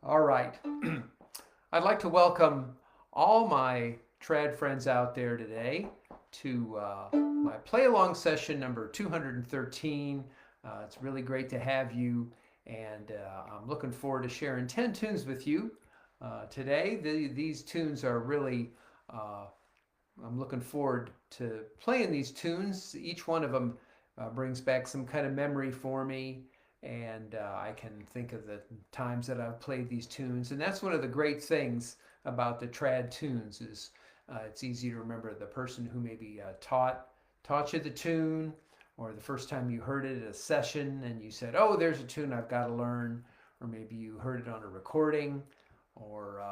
All right. I'd like to welcome all my trad friends out there today to my play along session number 213. It's really great to have you, and I'm looking forward to sharing 10 tunes with you today. These tunes are really, I'm looking forward to playing these tunes. Each one of them brings back some kind of memory for me, and I can think of the times that I've played these tunes. And that's one of the great things about the trad tunes is it's easy to remember the person who maybe taught you the tune, or the first time you heard it at a session and you said, "Oh, there's a tune I've got to learn," or maybe you heard it on a recording, or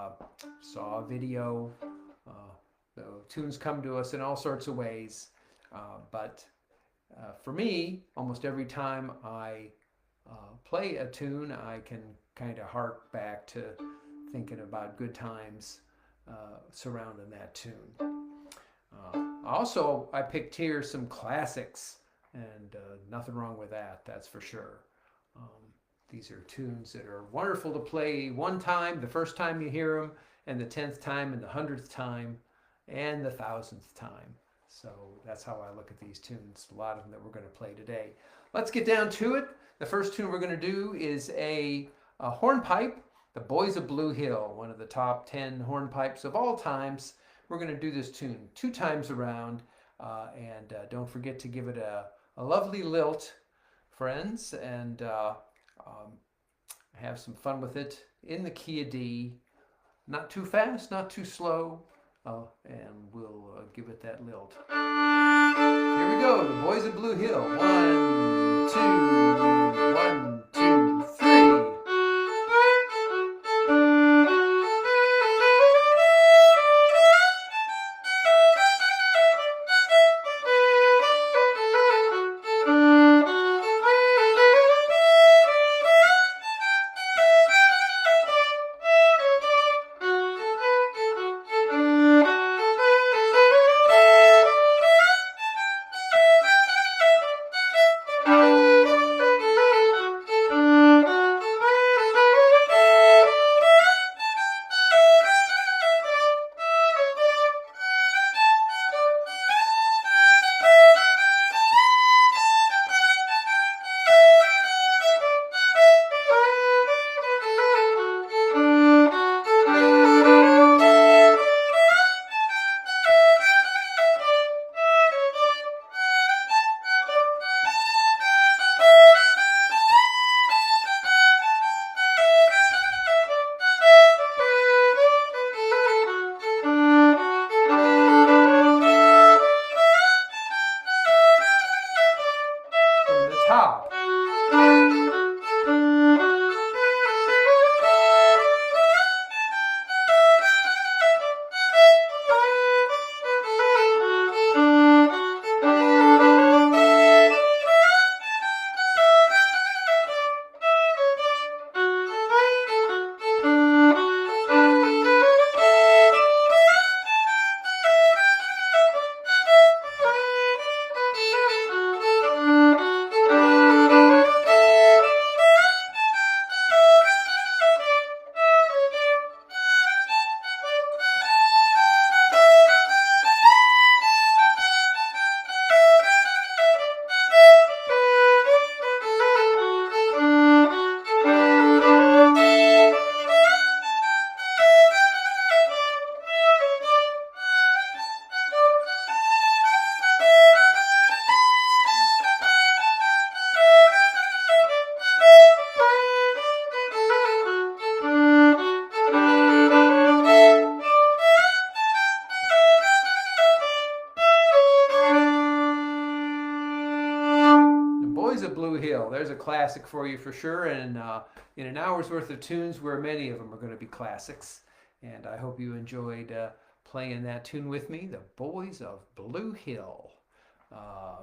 saw a video. Uh, so tunes come to us in all sorts of ways, but for me, almost every time I play a tune, I can kind of hark back to thinking about good times surrounding that tune. Also, I picked here some classics, and nothing wrong with that, that's for sure. Um, these are tunes that are wonderful to play one time, the first time you hear them, and the 10th time, and the 100th time, and the 1000th time. So that's how I look at these tunes, a lot of them that we're going to play today. Let's get down to it. The first tune we're going to do is a hornpipe, the Boys of Bluehill, one of the top 10 hornpipes of all times. We're going to do this tune 2 times around, and don't forget to give it a lovely lilt, friends, and have some fun with it in the key of D. Not too fast, not too slow, and we'll give it that lilt. Here we go, the Boys of Bluehill. 1, 2, 1, 2, 3. From the top. Boys of Bluehill, there's a classic for you for sure, and in an hour's worth of tunes where many of them are going to be classics. And I hope you enjoyed playing that tune with me, the Boys of Bluehill. Uh,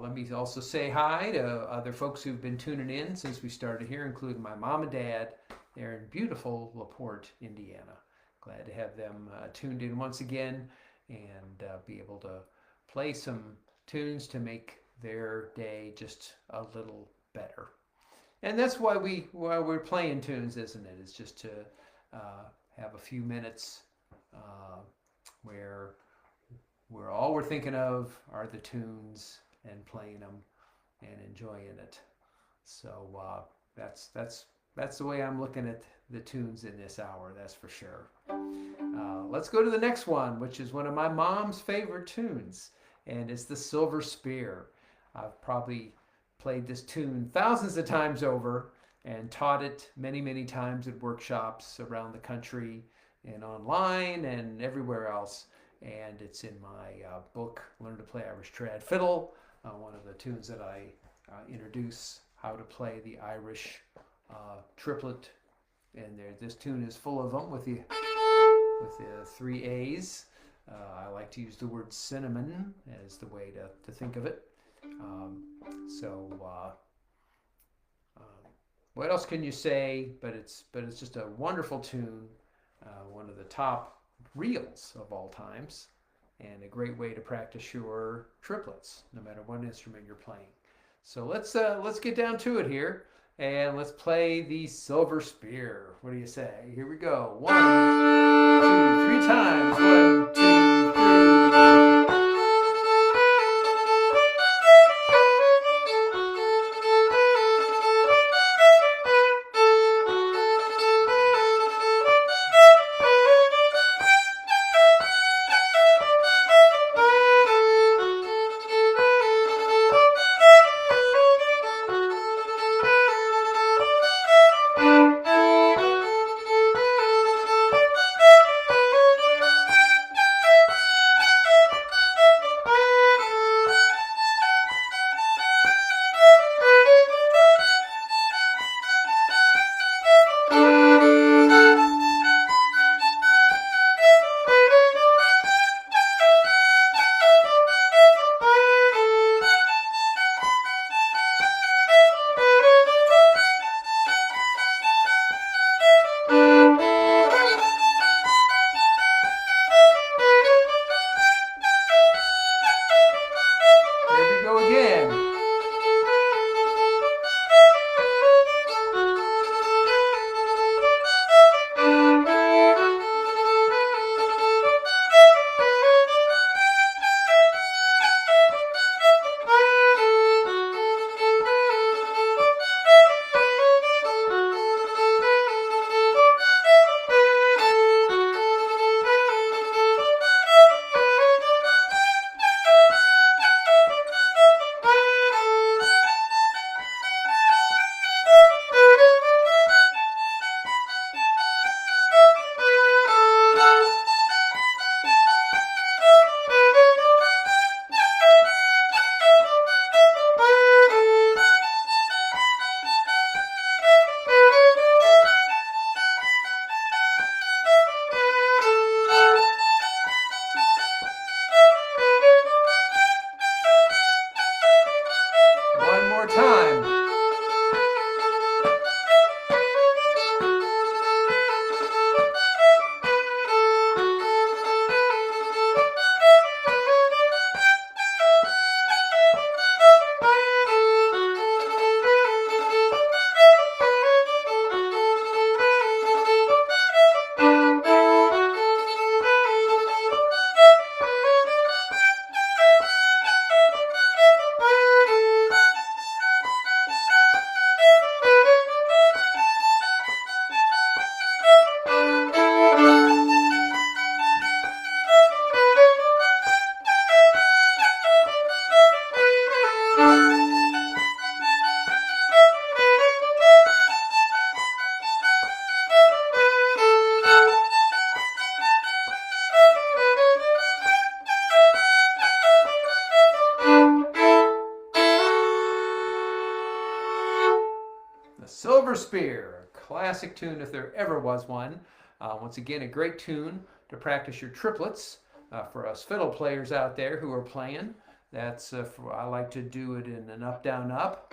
Let me also say hi to other folks who've been tuning in since we started here, including my mom and dad. They're in beautiful LaPorte, Indiana. Glad to have them tuned in once again and be able to play some tunes to make their day just a little better. And that's why we're playing tunes, isn't it? It's just to have a few minutes where all we're thinking of are the tunes and playing them and enjoying it. So that's the way I'm looking at the tunes in this hour. That's for sure. Let's go to the next one, which is one of my mom's favorite tunes, and it's the Silver Spear. I've probably played this tune thousands of times over and taught it many, many times at workshops around the country and online and everywhere else. And it's in my book, Learn to Play Irish Trad Fiddle, one of the tunes that I introduce how to play the Irish triplet. And this tune is full of them with the 3 A's. I like to use the word cinnamon as the way to think of it. What else can you say? But it's just a wonderful tune, one of the top reels of all times, and a great way to practice your triplets, no matter what instrument you're playing. So let's get down to it here, and let's play the Silver Spear. What do you say? Here we go. 1, 2, 3 times. 1, 2, 3. Silver Spear, a classic tune if there ever was one. Once again, a great tune to practice your triplets for us fiddle players out there who are playing. I like to do it in an up, down, up.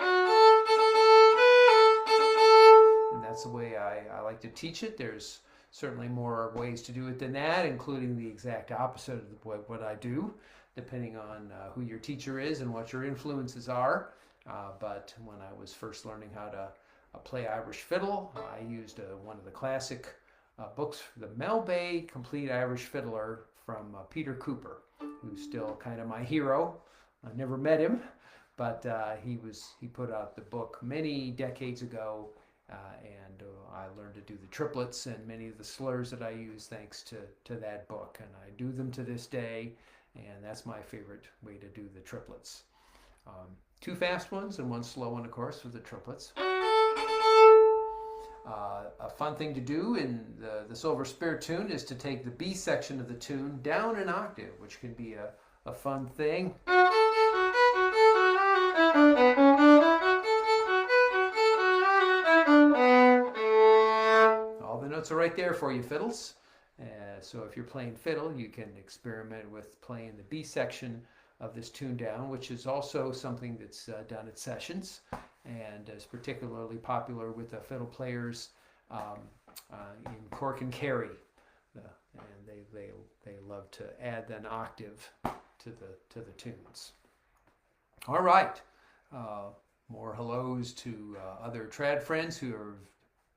And that's the way I like to teach it. There's certainly more ways to do it than that, including the exact opposite of what I do, depending on who your teacher is and what your influences are. But when I was first learning how to play Irish fiddle. I used one of the classic books, The Mel Bay Complete Irish Fiddler from Peter Cooper, who's still kind of my hero. I never met him, but he put out the book many decades ago, and I learned to do the triplets and many of the slurs that I use thanks to that book, and I do them to this day, and that's my favorite way to do the triplets. Two fast ones and one slow one, of course, for the triplets. A fun thing to do in the Silver Spear tune is to take the B section of the tune down an octave, which can be a fun thing. All the notes are right there for you, fiddles. So if you're playing fiddle, you can experiment with playing the B section of this tune down, which is also something that's done at sessions and is particularly popular with the fiddle players in Cork and Kerry, and they love to add an octave to the tunes. All right, more hellos to other trad friends who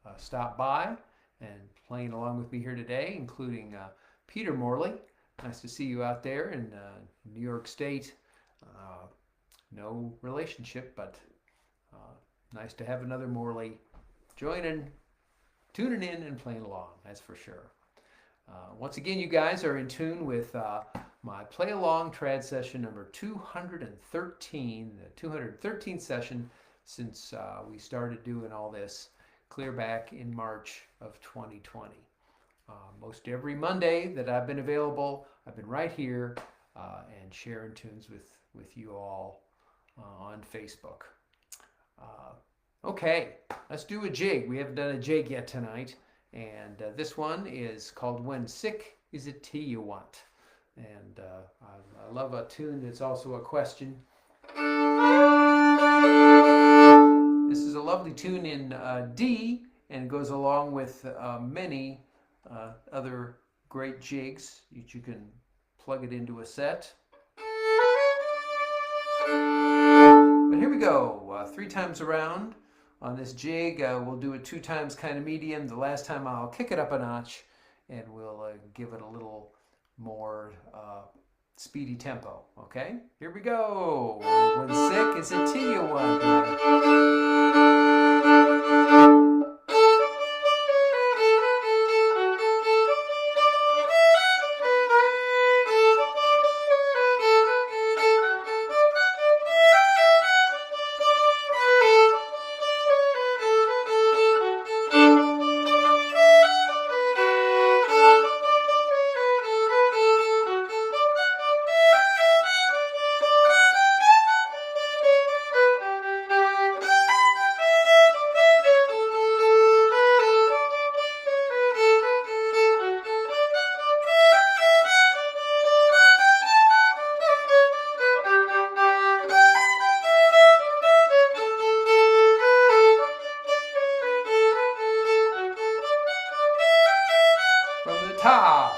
have stopped by and playing along with me here today, including Peter Morley. Nice to see you out there in New York State. No relationship, but nice to have another Morley joining, tuning in and playing along, that's for sure. Once again, you guys are in tune with my play along trad session number 213, the 213th session since we started doing all this clear back in March of 2020. Most every Monday that I've been available, I've been right here and sharing tunes with you all on Facebook. Okay, let's do a jig. We haven't done a jig yet tonight, and this one is called When Sick Is It Tea You Want? And I love a tune that's also a question. This is a lovely tune in D and goes along with many other great jigs that you can plug it into a set. But here we go, 3 times around on this jig. We'll do it 2 times kind of medium. The last time I'll kick it up a notch and we'll give it a little more speedy tempo. Okay, here we go. When sick is it tea you want? Ta!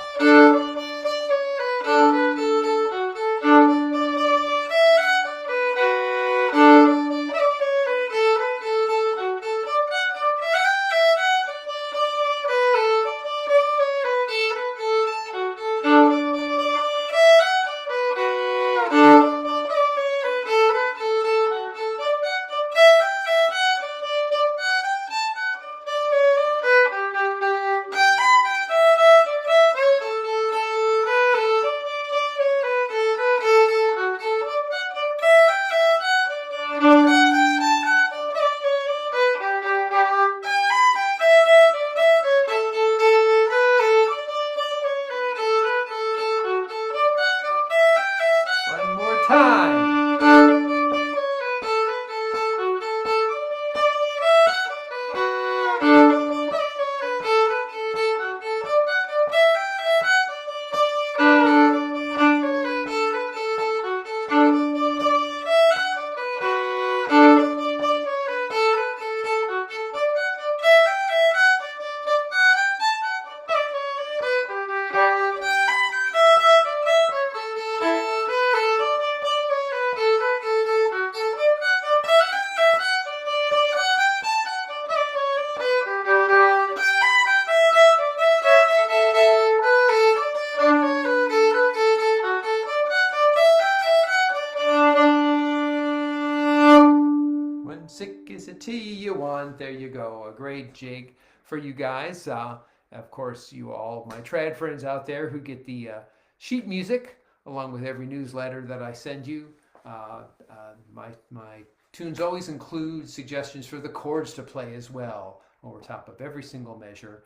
on. There you go. A great jig for you guys. Of course, you all, my trad friends out there who get the sheet music along with every newsletter that I send you. My tunes always include suggestions for the chords to play as well over top of every single measure.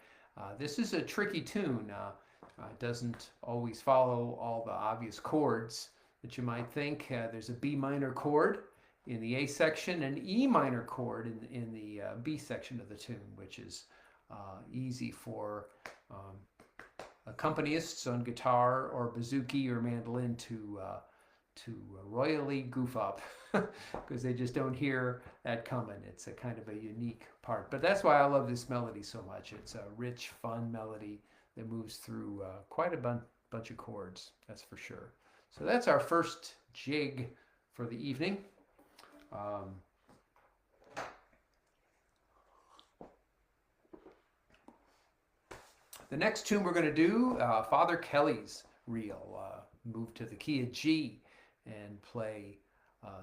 This is a tricky tune. It doesn't always follow all the obvious chords that you might think. There's a B minor chord in the A section, an E minor chord in the B section of the tune, which is easy for accompanists on guitar or bouzouki or mandolin to royally goof up because they just don't hear that coming. It's a kind of a unique part, but that's why I love this melody so much. It's a rich, fun melody that moves through quite a bunch of chords, that's for sure. So that's our first jig for the evening. The next tune we're going to do, Father Kelly's Reel. Move to the key of G and play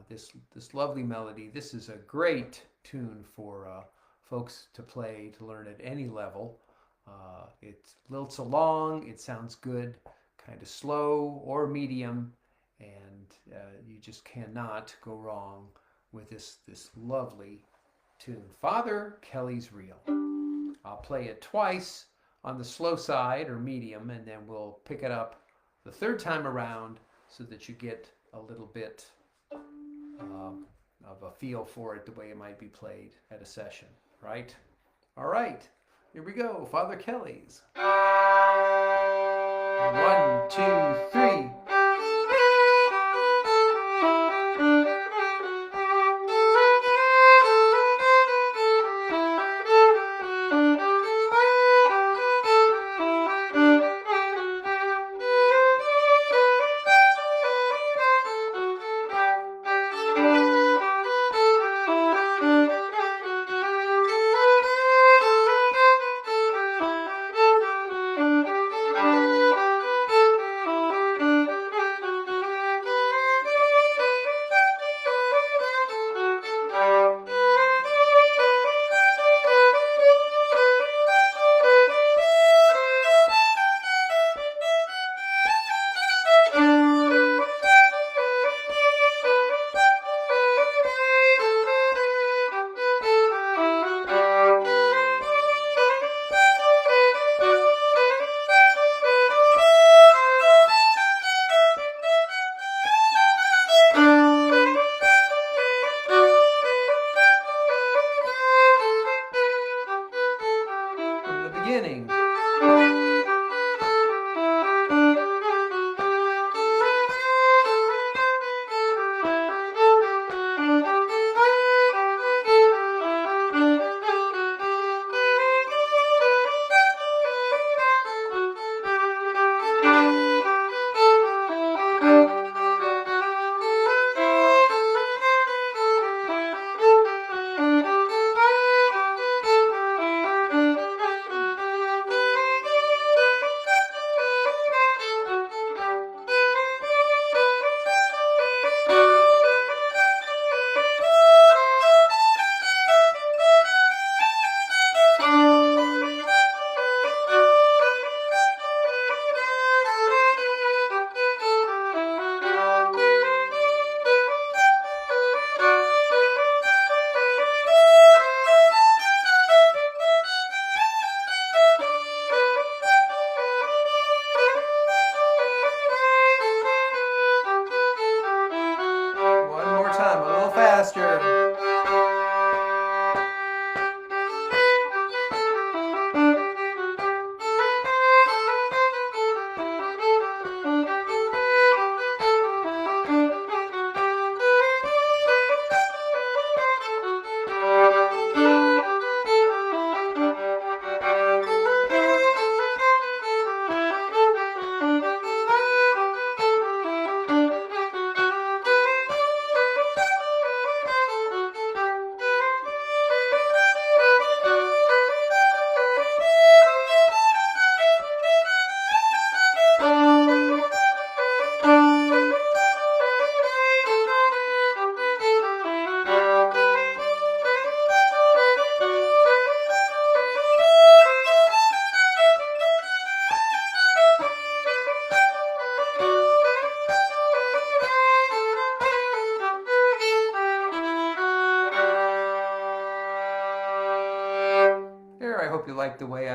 this lovely melody. This is a great tune for folks to play, to learn at any level. It lilts along, it sounds good, kind of slow or medium, and you just cannot go wrong with this lovely tune, Father Kelly's Reel. I'll play it twice on the slow side or medium, and then we'll pick it up the third time around so that you get a little bit of a feel for it, the way it might be played at a session, right? All right, here we go, Father Kelly's. 1, 2, 3. Beginning.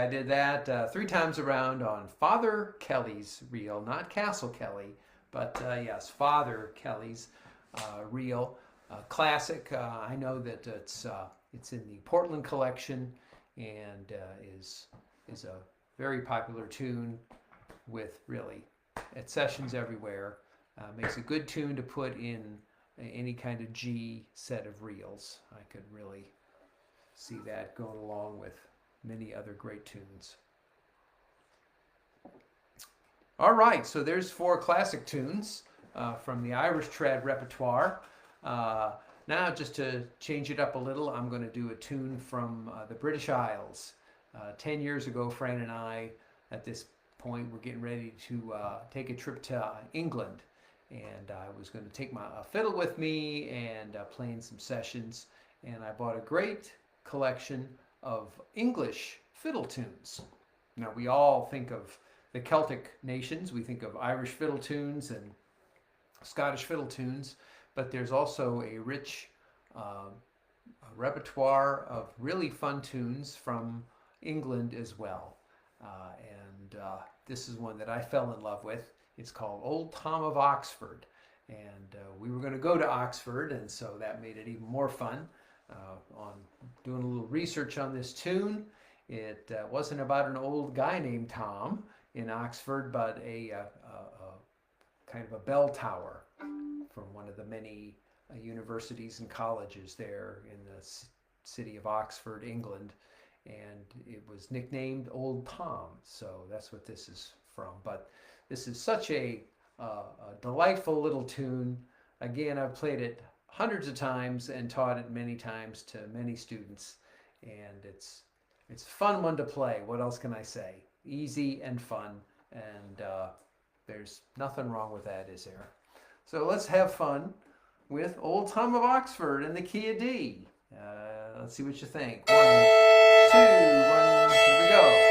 I did that 3 times around on Father Kelly's reel, not Castle Kelly, but yes, Father Kelly's reel. Classic. I know that it's in the Portland collection and is a very popular tune with really at sessions everywhere. Makes a good tune to put in any kind of G set of reels. I could really see that going along with many other great tunes. All right, so there's 4 classic tunes from the Irish trad repertoire. Now, just to change it up a little, I'm going to do a tune from the British Isles. 10 years ago, Fran and I, at this point, were getting ready to take a trip to England. And I was going to take my fiddle with me and play in some sessions. And I bought a great collection of English fiddle tunes. Now, we all think of the Celtic nations. We think of Irish fiddle tunes and Scottish fiddle tunes. But there's also a rich repertoire of really fun tunes from England as well. And this is one that I fell in love with. It's called Old Tom of Oxford. And we were going to go to Oxford, and so that made it even more fun. On doing a little research on this tune, it wasn't about an old guy named Tom in Oxford, but a kind of a bell tower from one of the many universities and colleges there in the city of Oxford, England. And it was nicknamed Old Tom, so that's what this is from. But this is such a delightful little tune. Again, I've played it hundreds of times and taught it many times to many students, and it's a fun one to play. What else can I say? Easy and fun, and there's nothing wrong with that, is there? So let's have fun with Old Tom of Oxford in the key of D. Let's see what you think. 1, 2, 1, here we go.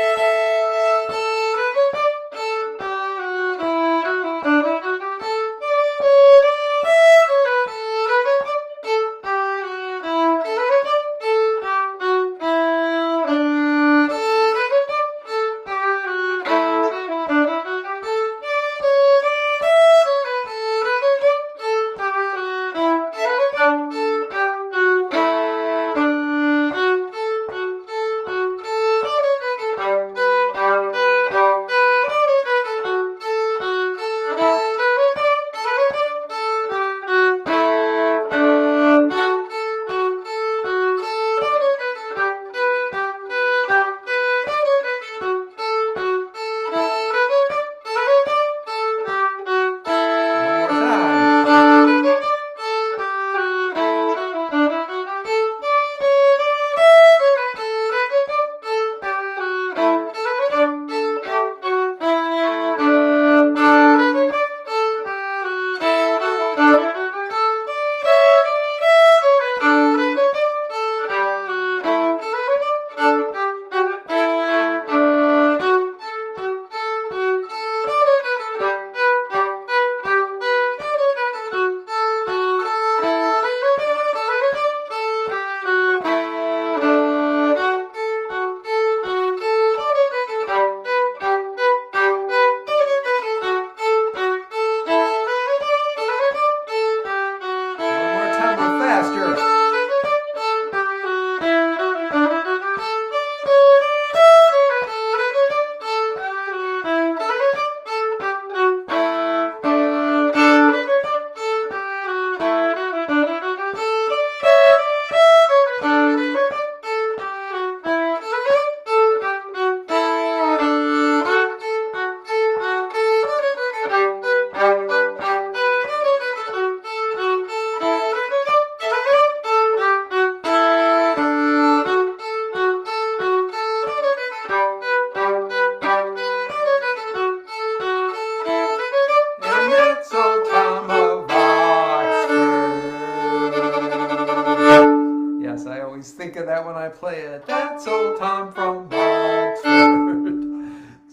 think of that when I play it. That's Old Tom from Oxford.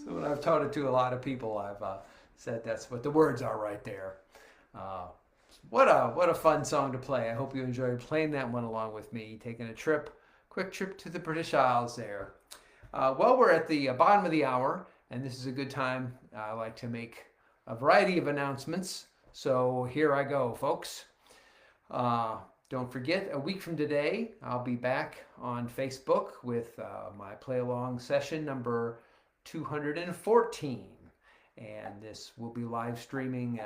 So when I've taught it to a lot of people, I've said that's what the words are right there. What a fun song to play. I hope you enjoyed playing that one along with me, taking a quick trip to the British Isles there. Well, we're at the bottom of the hour, and this is a good time. I like to make a variety of announcements. So here I go, folks. Uh, don't forget, a week from today, I'll be back on Facebook with my play along session number 214. And this will be live streaming.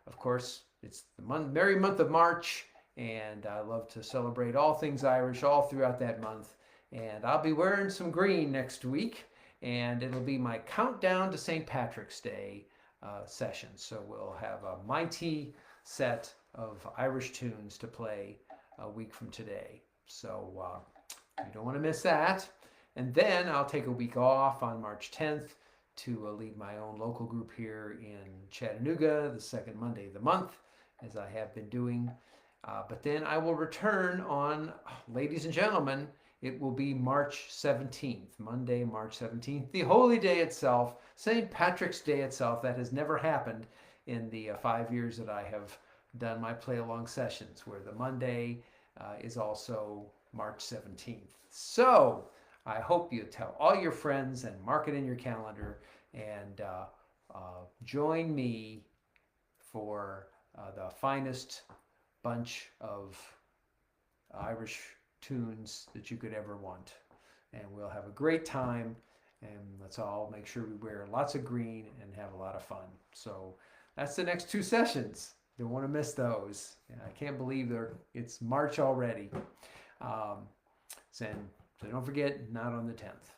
Of course, it's the merry month of March, and I love to celebrate all things Irish all throughout that month. And I'll be wearing some green next week, and it'll be my countdown to St. Patrick's Day session. So we'll have a mighty set of Irish tunes to play a week from today. So you don't want to miss that. And then I'll take a week off on March 10th to lead my own local group here in Chattanooga, the second Monday of the month, as I have been doing. But then I will return on, ladies and gentlemen, it will be March 17th, Monday, March 17th, the holy day itself, St. Patrick's Day itself. That has never happened in the 5 years that I have done my play-along sessions, where the Monday is also March 17th. So I hope you tell all your friends and mark it in your calendar and join me for the finest bunch of Irish tunes that you could ever want. And we'll have a great time, and let's all make sure we wear lots of green and have a lot of fun. So that's the next 2 sessions. Don't want to miss those. I can't believe it's March already. So don't forget, not on the 10th.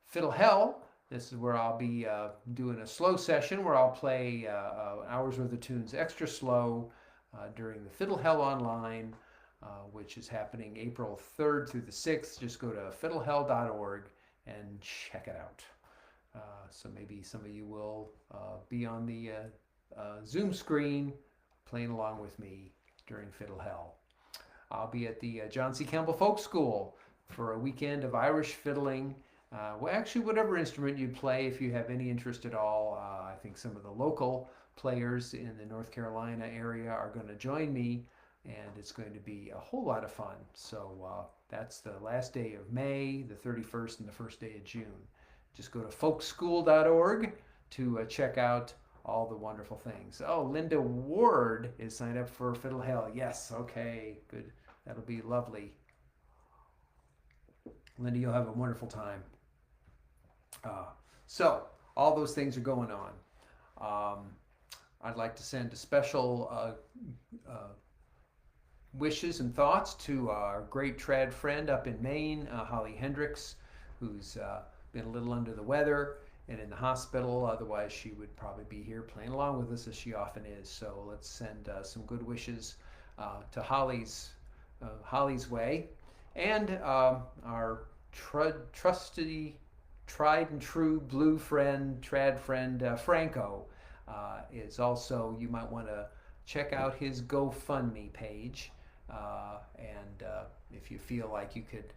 Fiddle Hell, this is where I'll be doing a slow session where I'll play an hour's worth of tunes extra slow during the Fiddle Hell Online, which is happening April 3rd through the 6th. Just go to fiddlehell.org and check it out. So maybe some of you will be on the Zoom screen playing along with me during Fiddle Hell. I'll be at the John C. Campbell Folk School for a weekend of Irish fiddling. Well, actually, whatever instrument you play, if you have any interest at all. I think some of the local players in the North Carolina area are going to join me, and it's going to be a whole lot of fun. So that's the last day of May, the 31st, and the first day of June. Just go to folkschool.org to check out all the wonderful things. Oh, Linda Ward is signed up for Fiddle Hell. Yes, okay, good. That'll be lovely. Linda, you'll have a wonderful time. So all those things are going on. I'd like to send a special wishes and thoughts to our great trad friend up in Maine, Holly Hendricks, who's been a little under the weather and in the hospital. Otherwise, she would probably be here playing along with us, as she often is. So let's send some good wishes to Holly's way. And our trusty, tried and true blue friend, trad friend, Franco, is also, you might want to check out his GoFundMe page. And if you feel like you could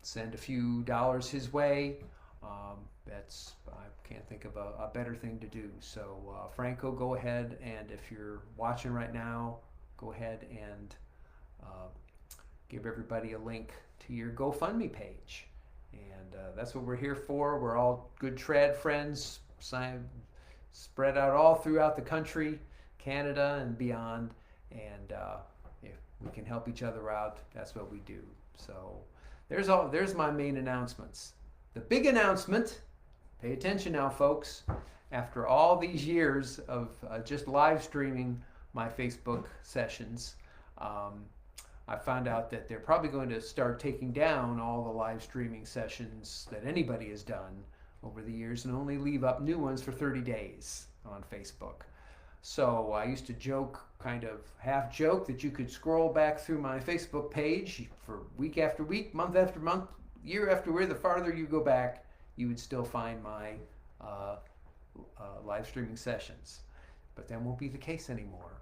send a few dollars his way, I can't think of a better thing to do. So Franco, go ahead, and if you're watching right now, go ahead and give everybody a link to your GoFundMe page. And that's what we're here for. We're all good trad friends, spread out all throughout the country, Canada and beyond. And if we can help each other out, that's what we do. So there's my main announcements. The big announcement, pay attention now, folks. After all these years of just live streaming my Facebook sessions, I found out that they're probably going to start taking down all the live streaming sessions that anybody has done over the years and only leave up new ones for 30 days on Facebook. So I used to joke, kind of half joke, that you could scroll back through my Facebook page for week after week, month after month, year after year. The farther you go back, you would still find my live streaming sessions. But that won't be the case anymore.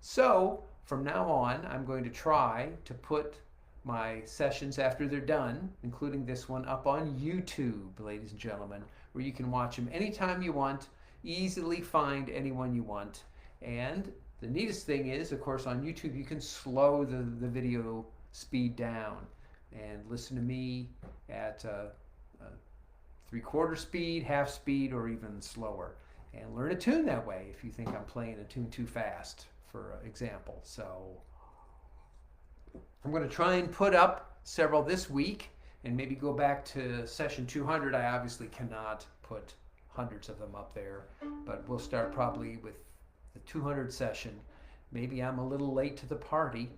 So from now on, I'm going to try to put my sessions after they're done, including this one, up on YouTube, ladies and gentlemen, where you can watch them anytime you want, easily find anyone you want. And the neatest thing is, of course, on YouTube you can slow the video speed down. and listen to me at 3/4 speed, half speed, or even slower, and learn a tune that way if you think I'm playing a tune too fast, for example. So I'm going to try and put up several this week and maybe go back to session 200. I obviously cannot put hundreds of them up there, but we'll start probably with the 200 session. Maybe I'm a little late to the party,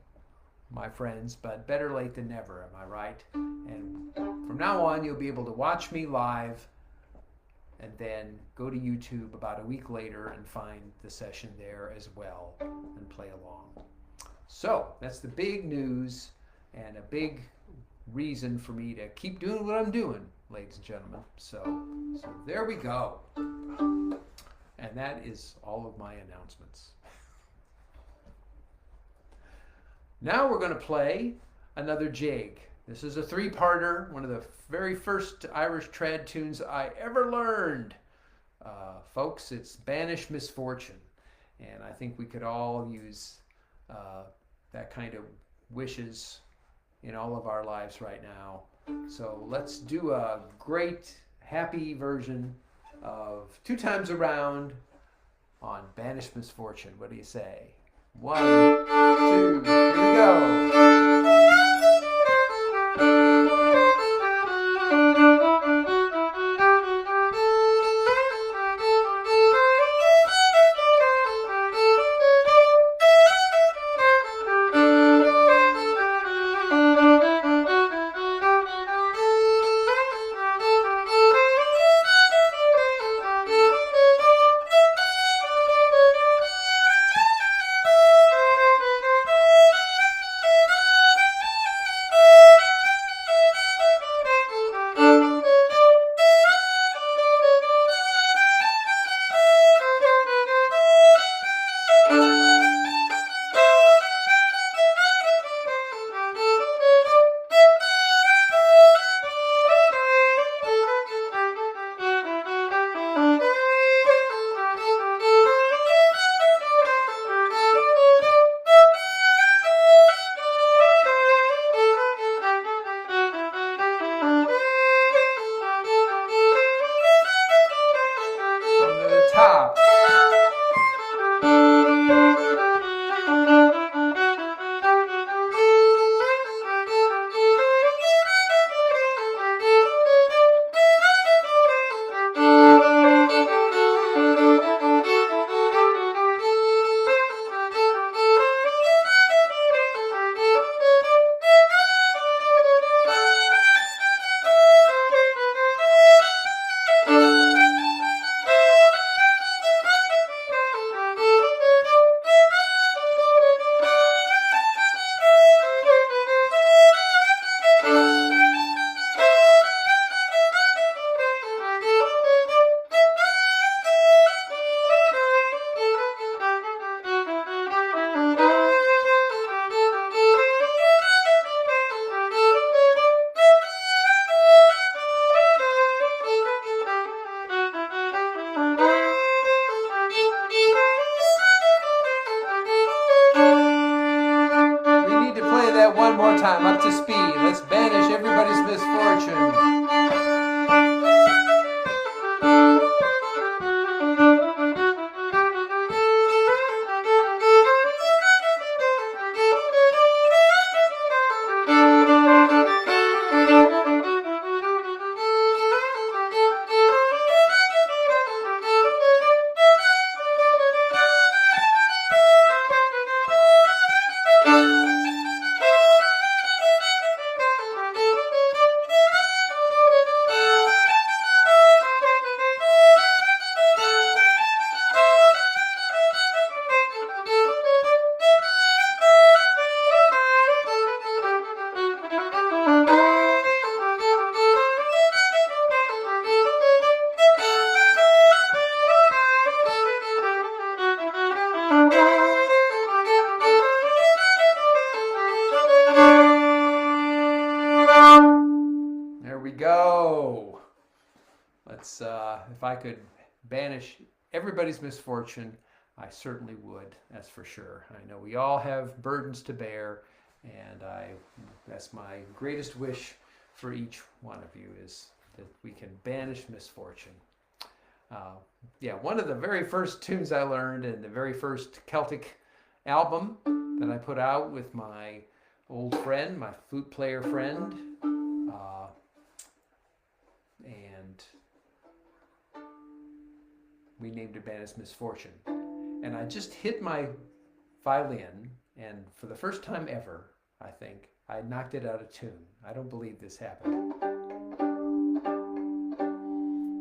my friends, but better late than never, am I right? And from now on, you'll be able to watch me live and then go to YouTube about a week later and find the session there as well and play along. So that's the big news and a big reason for me to keep doing what I'm doing, ladies and gentlemen. So there we go. And that is all of my announcements. Now we're going to play another jig. This is a three-parter, one of the very first Irish trad tunes I ever learned. Folks, it's Banish Misfortune. And I think we could all use that kind of wishes in all of our lives right now. So let's do a great, happy version of Two Times Around on Banish Misfortune. What do you say? 1, 2, here we go. Top. One more time, up to speed. Let's banish everybody's misfortune. Go. Let's, if I could banish everybody's misfortune, I certainly would, that's for sure. I know we all have burdens to bear, And that's my greatest wish for each one of you, is that we can banish misfortune. Yeah, one of the very first tunes I learned, and the very first Celtic album that I put out with my old friend, my flute player friend, and we named it Banish Misfortune. And I just hit my violin, and for the first time ever, I think, I knocked it out of tune. I don't believe this happened.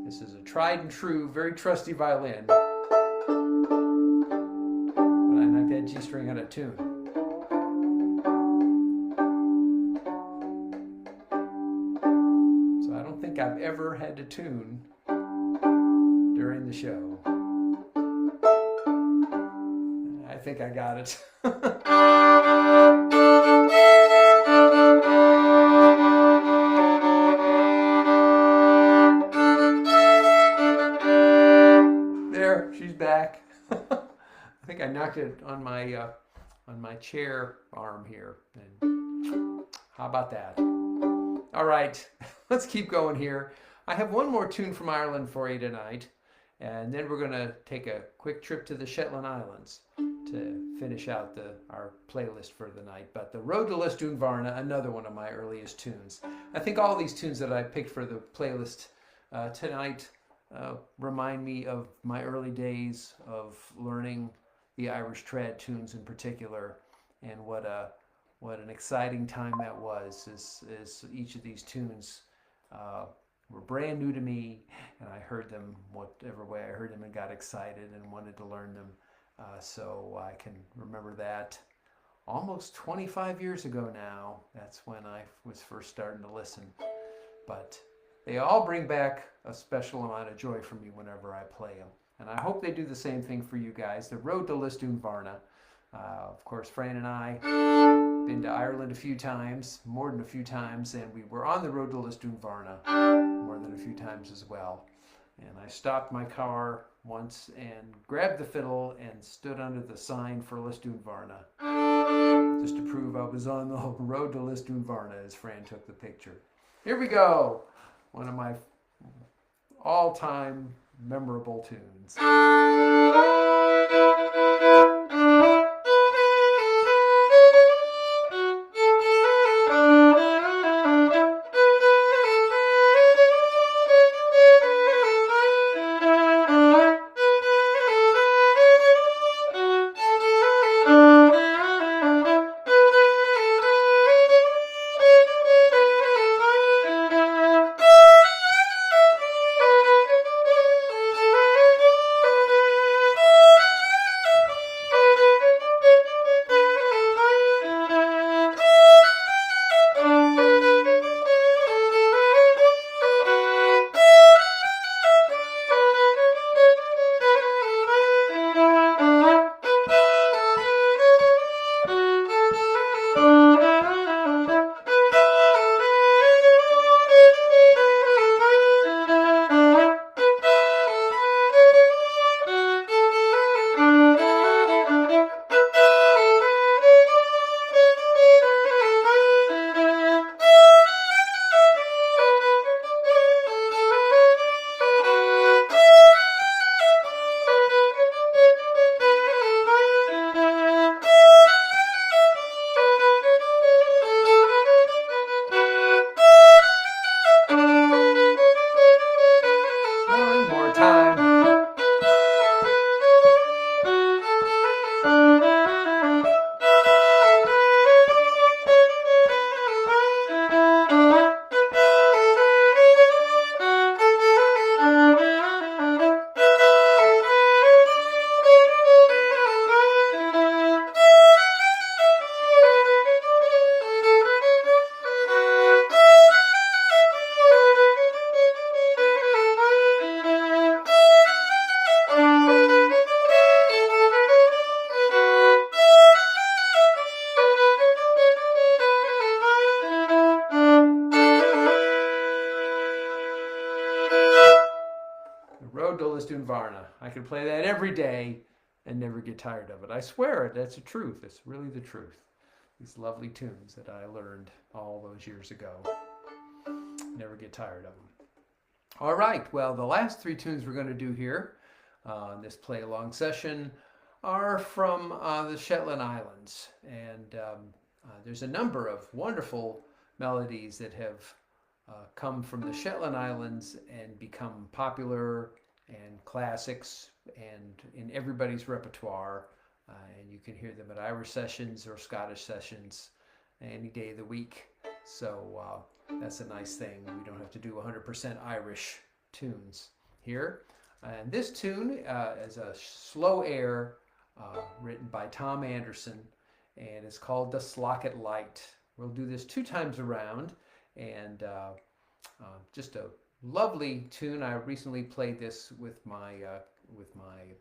This is a tried and true, very trusty violin, but I knocked that G string out of tune. So I don't think I've ever had to tune during the show. I think I got it. There, she's back. I think I knocked it on my chair arm here. And how about that? All right, let's keep going here. I have one more tune from Ireland for you tonight, and then we're going to take a quick trip to the Shetland Islands to finish out our playlist for the night. But the Road to Lisdoonvarna, another one of my earliest tunes. I think all these tunes that I picked for the playlist tonight remind me of my early days of learning the Irish trad tunes in particular, and what an exciting time that was, as each of these tunes were brand new to me, and I heard them whatever way I heard them and got excited and wanted to learn them. So I can remember that almost 25 years ago now. That's when I was first starting to listen. But they all bring back a special amount of joy for me whenever I play them. And I hope they do the same thing for you guys. The Road to Lisdoonvarna. Of course, Fran and I been to Ireland a few times, more than a few times, and we were on the Road to Lisdoonvarna more than a few times as well. And I stopped my car once and grabbed the fiddle and stood under the sign for Lisdoonvarna, just to prove I was on the Road to Lisdoonvarna as Fran took the picture. Here we go. One of my all-time memorable tunes. Road to Lisdoonvarna. I could play that every day and never get tired of it. I swear it. That's the truth. It's really the truth. these lovely tunes that I learned all those years ago. Never get tired of them. All right, well, the last three tunes we're going to do here in this play along session are from the Shetland Islands. And there's a number of wonderful melodies that have come from the Shetland Islands and become popular and classics and in everybody's repertoire. And you can hear them at Irish sessions or Scottish sessions any day of the week. So that's a nice thing. We don't have to do 100% Irish tunes here. And this tune is a slow air written by Tom Anderson, and it's called the Slockit Light. We'll do this 2 times around, and just a lovely tune. I recently played this with my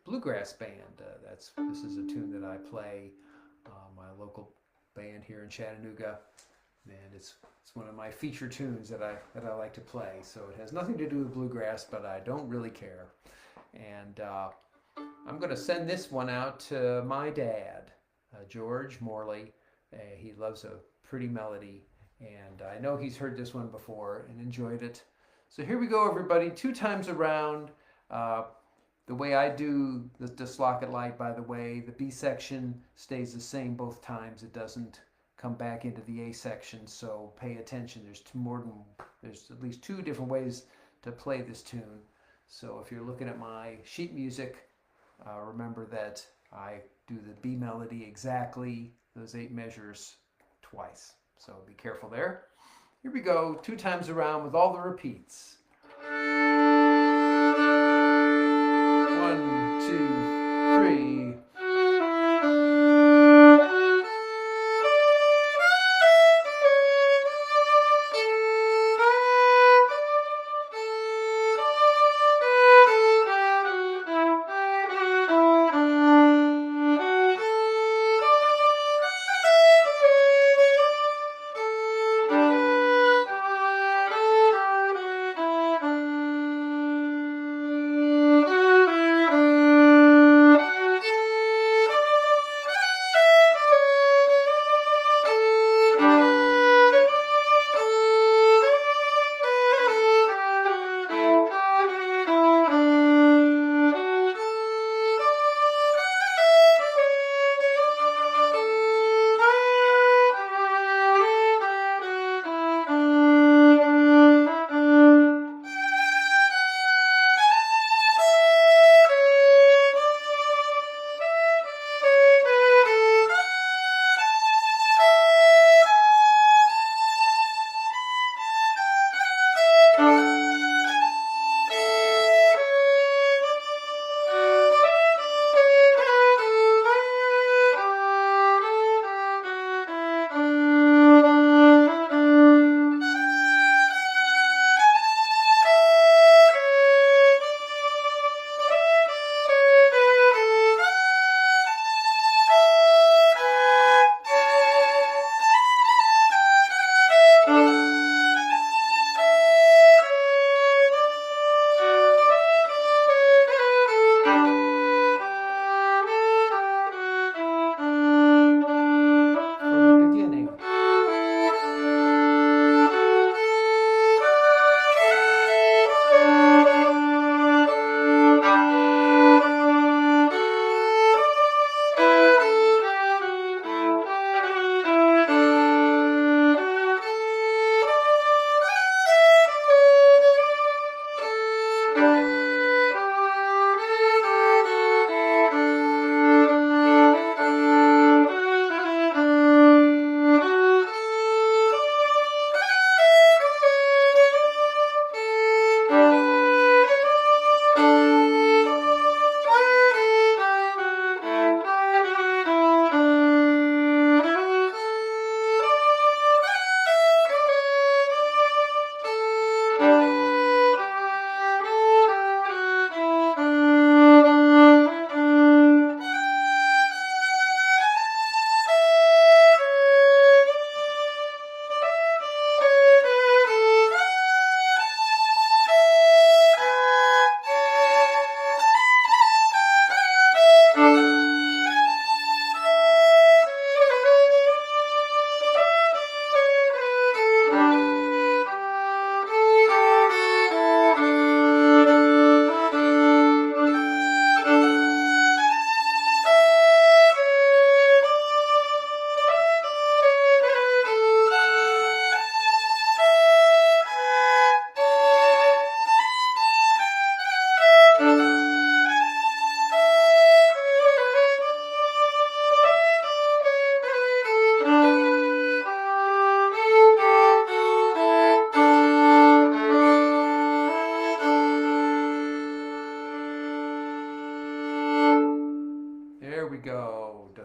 bluegrass band. This is a tune that I play my local band here in Chattanooga, and it's one of my feature tunes that I like to play. So it has nothing to do with bluegrass, but I don't really care. And I'm going to send this one out to my dad, George Morley. He loves a pretty melody, and I know he's heard this one before and enjoyed it. So here we go, everybody, 2 times around. The way I do the Slockit Light, by the way, the B section stays the same both times. It doesn't come back into the A section, so pay attention. There's at least 2 different ways to play this tune. So if you're looking at my sheet music, remember that I do the B melody exactly, those 8 measures twice. So be careful there. Here we go, 2 times around with all the repeats. 1, 2, 3.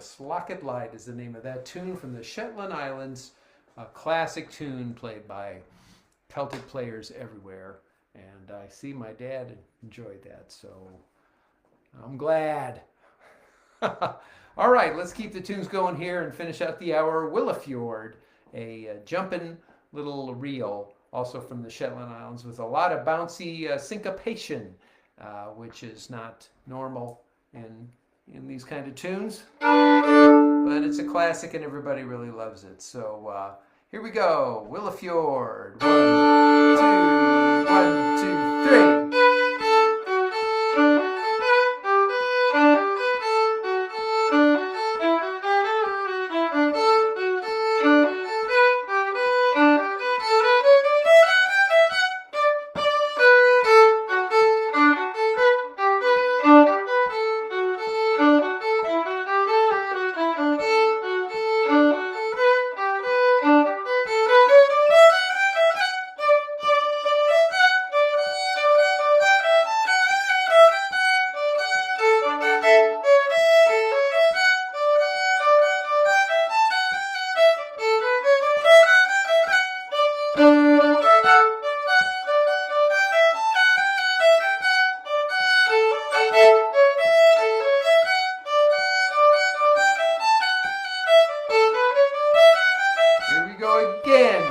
Slockit Light is the name of that tune from the Shetland Islands, a classic tune played by Celtic players everywhere. And I see my dad enjoyed that, so I'm glad. All right, let's keep the tunes going here and finish out the hour. Willafjord, a jumping little reel, also from the Shetland Islands, with a lot of bouncy syncopation, which is not normal in these kind of tunes. But it's a classic and everybody really loves it. So here we go. Willafjord. 1, 2, 3. Here we go again.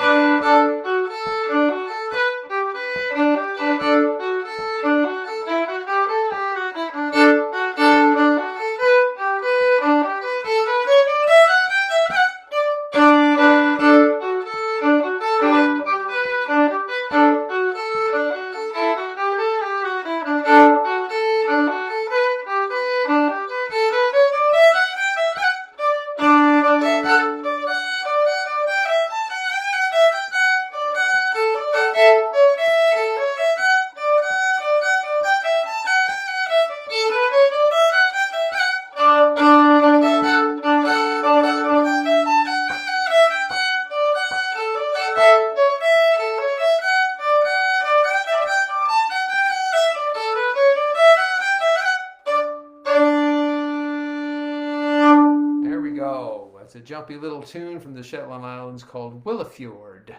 It's a jumpy little tune from the Shetland Islands called Willafjord.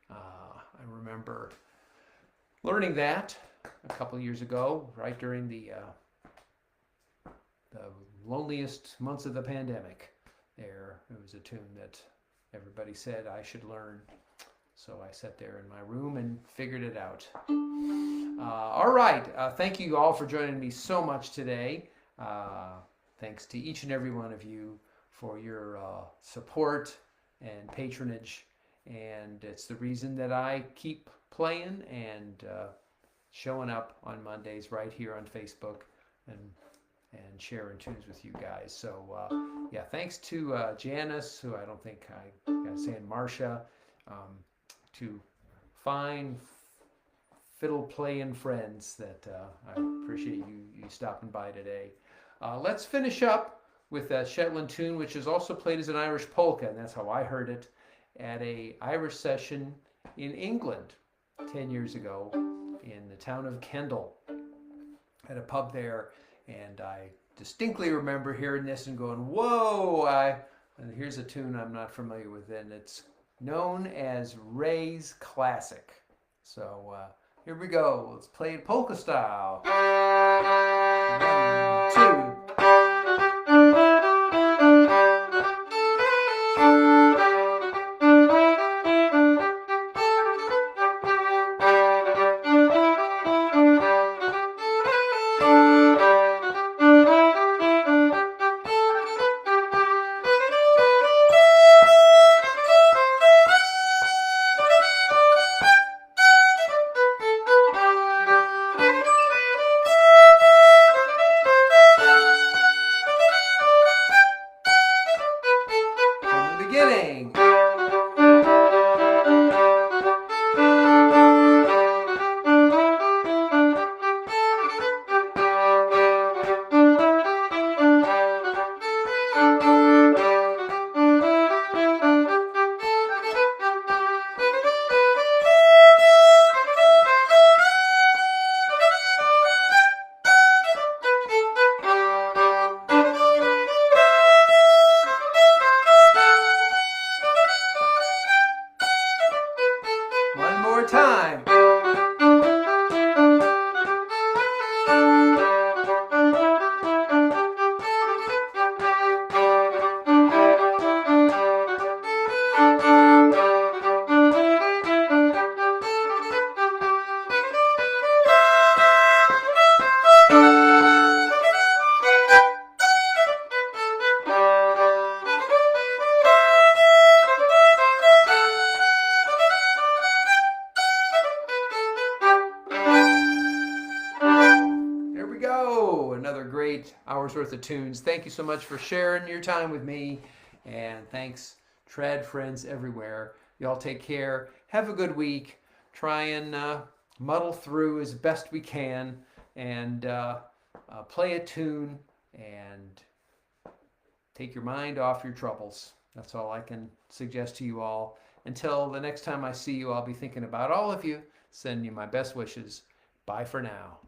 I remember learning that a couple years ago, right during the loneliest months of the pandemic. It was a tune that everybody said I should learn. So I sat there in my room and figured it out. All right. Thank you all for joining me so much today. Thanks to each and every one of you for your support and patronage, and it's the reason that I keep playing and showing up on Mondays right here on Facebook and sharing tunes with you guys. So yeah, thanks to Janice, who I don't think I got saying Marcia, to fine fiddle playing friends that I appreciate you stopping by today. Let's finish up with that Shetland tune, which is also played as an Irish polka, and that's how I heard it at a Irish session in England 10 years ago in the town of Kendal, at a pub there, and I distinctly remember hearing this and going, whoa, and here's a tune I'm not familiar with, and it's known as Ray's Classic. So here we go. Let's play it polka style. 1, 2. great hour's worth of tunes. Thank you so much for sharing your time with me. And thanks, trad friends everywhere. Y'all take care. Have a good week. Try and muddle through as best we can and play a tune and take your mind off your troubles. That's all I can suggest to you all. Until the next time I see you, I'll be thinking about all of you. Sending you my best wishes. Bye for now.